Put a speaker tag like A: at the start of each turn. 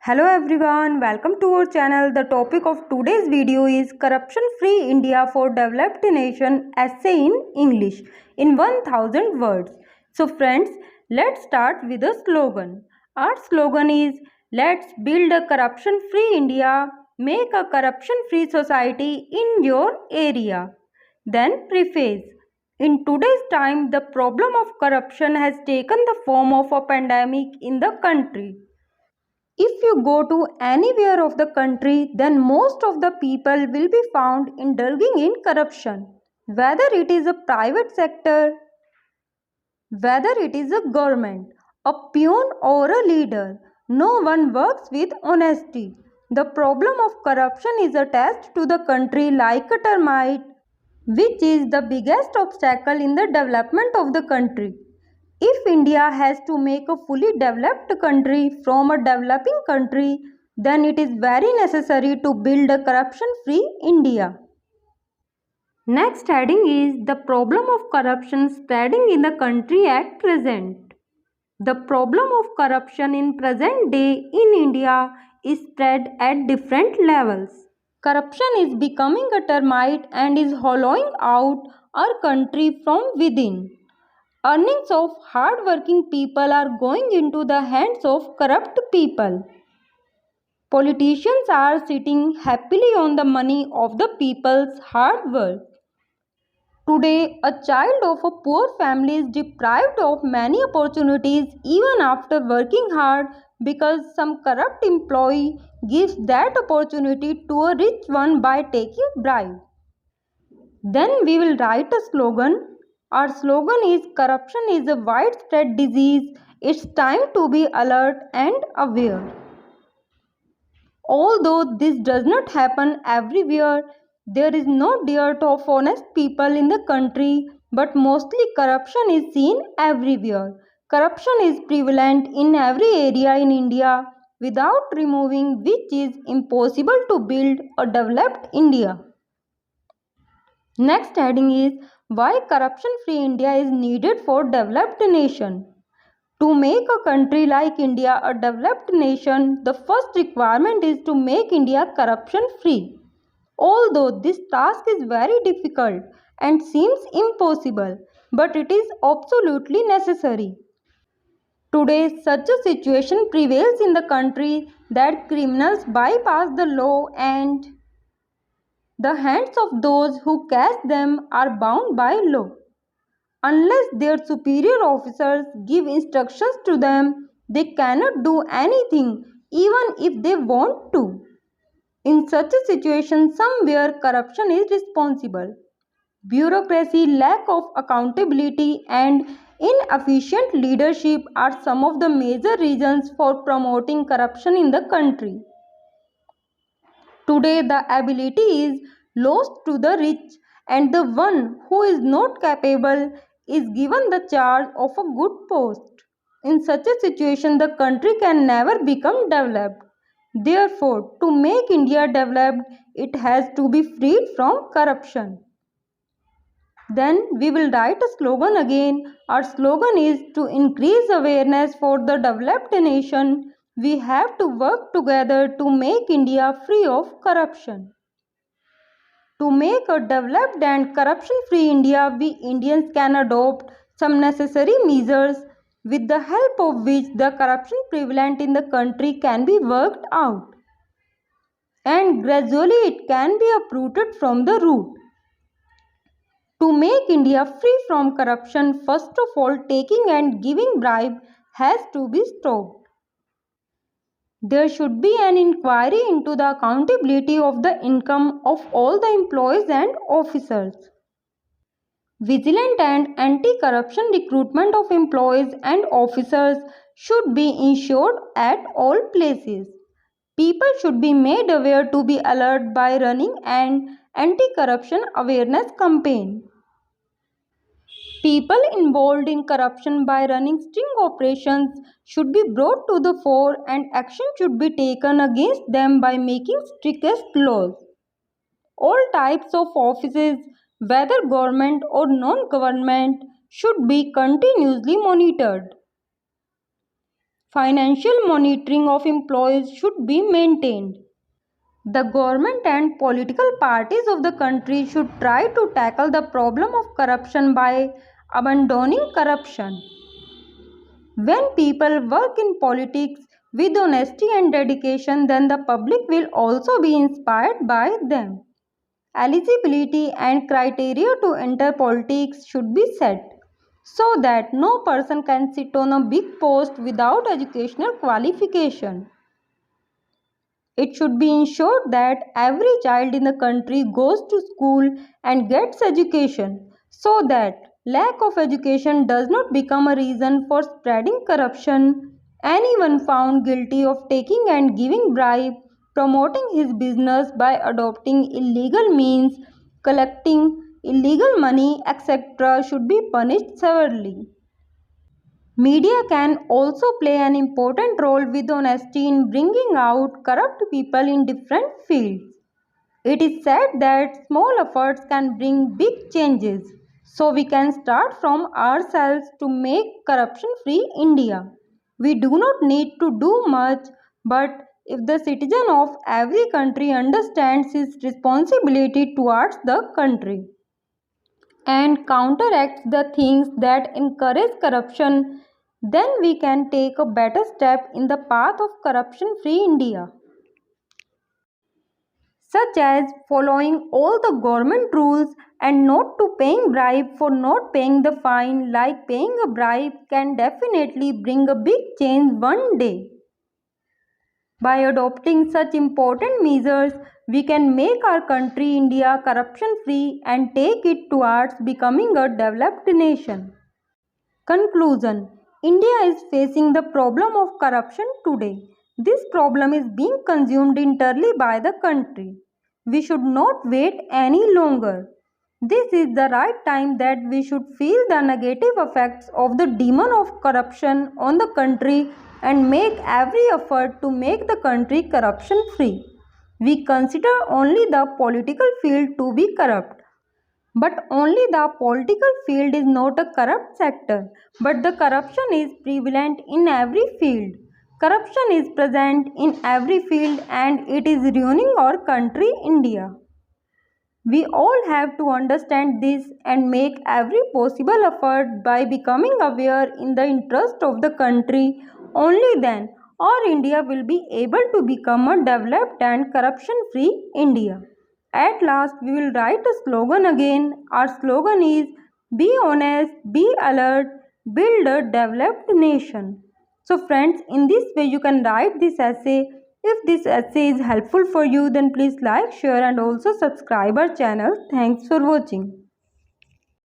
A: Hello everyone, welcome to our channel. The topic of today's video is Corruption Free India for Developed Nation essay in English in 1000 words. So friends, let's start with a slogan. Our slogan is Let's build a corruption free India, make a corruption free society in your area. Then preface. In today's time, the problem of corruption has taken the form of a pandemic in the country. If you go to anywhere of the country, then most of the people will be found indulging in corruption. Whether it is a private sector, whether it is a government, a peon or a leader, no one works with honesty. The problem of corruption is attached to the country like a termite, which is the biggest obstacle in the development of the country. If India has to make a fully developed country from a developing country, then it is very necessary to build a corruption-free India. Next heading is the problem of corruption spreading in the country at present. The problem of corruption in present day in India is spread at different levels. Corruption is becoming a termite and is hollowing out our country from within. Earnings of hard-working people are going into the hands of corrupt people. Politicians are sitting happily on the money of the people's hard work. Today, a child of a poor family is deprived of many opportunities even after working hard because some corrupt employee gives that opportunity to a rich one by taking bribe. Then we will write a slogan. Our slogan is Corruption is a widespread disease. It's time to be alert and aware. Although this does not happen everywhere, there is no dearth of honest people in the country, but mostly corruption is seen everywhere. Corruption is prevalent in every area in India, without removing which is impossible to build a developed India. Next heading is Why Corruption Free India is needed for developed nation. To make a country like India a developed nation, the first requirement is to make India corruption free. Although this task is very difficult and seems impossible, but it is absolutely necessary. Today, such a situation prevails in the country that criminals bypass the law and the hands of those who catch them are bound by law. Unless their superior officers give instructions to them, they cannot do anything even if they want to. In such a situation, somewhere corruption is responsible. Bureaucracy, lack of accountability, and inefficient leadership are some of the major reasons for promoting corruption in the country. Today, the ability is lost to the rich, and the one who is not capable is given the charge of a good post. In such a situation, the country can never become developed. Therefore, to make India developed, it has to be freed from corruption. Then we will write a slogan again. Our slogan is to increase awareness for the developed nation. We have to work together to make India free of corruption. To make a developed and corruption-free India, we Indians can adopt some necessary measures with the help of which the corruption prevalent in the country can be worked out. And gradually it can be uprooted from the root. To make India free from corruption, first of all, taking and giving bribe has to be stopped. There should be an inquiry into the accountability of the income of all the employees and officers. Vigilant and anti-corruption recruitment of employees and officers should be ensured at all places. People should be made aware to be alert by running an anti-corruption awareness campaign. People involved in corruption by running sting operations should be brought to the fore and action should be taken against them by making strictest laws. All types of offices, whether government or non-government, should be continuously monitored. Financial monitoring of employees should be maintained. The government and political parties of the country should try to tackle the problem of corruption by abandoning corruption. When people work in politics with honesty and dedication, then the public will also be inspired by them. Eligibility and criteria to enter politics should be set so that no person can sit on a big post without educational qualification. It should be ensured that every child in the country goes to school and gets education so that lack of education does not become a reason for spreading corruption. Anyone found guilty of taking and giving bribe, promoting his business by adopting illegal means, collecting illegal money, etc., should be punished severely. Media can also play an important role with honesty in bringing out corrupt people in different fields. It is said that small efforts can bring big changes, so we can start from ourselves to make corruption-free India. We do not need to do much, but if the citizen of every country understands his responsibility towards the country and counteracts the things that encourage corruption, then we can take a better step in the path of corruption free India, such as following all the government rules and not to paying bribe for not paying the fine. Like paying a bribe can definitely bring a big change one day. By adopting such important measures, we can make our country India corruption free and take it towards becoming a developed nation. Conclusion: India is facing the problem of corruption today. This problem is being consumed entirely by the country. We should not wait any longer. This is the right time that we should feel the negative effects of the demon of corruption on the country and make every effort to make the country corruption free. We consider only the political field to be corrupt. But only the political field is not a corrupt sector, but the corruption is prevalent in every field. Corruption is present in every field and it is ruining our country, India. We all have to understand this and make every possible effort by becoming aware in the interest of the country. Only then our India will be able to become a developed and corruption-free India. At last, we will write a slogan again. Our slogan is Be honest, be alert, build a developed nation. So friends, in this way you can write this essay. If this essay is helpful for you, then please like, share and also subscribe our channel. Thanks for watching.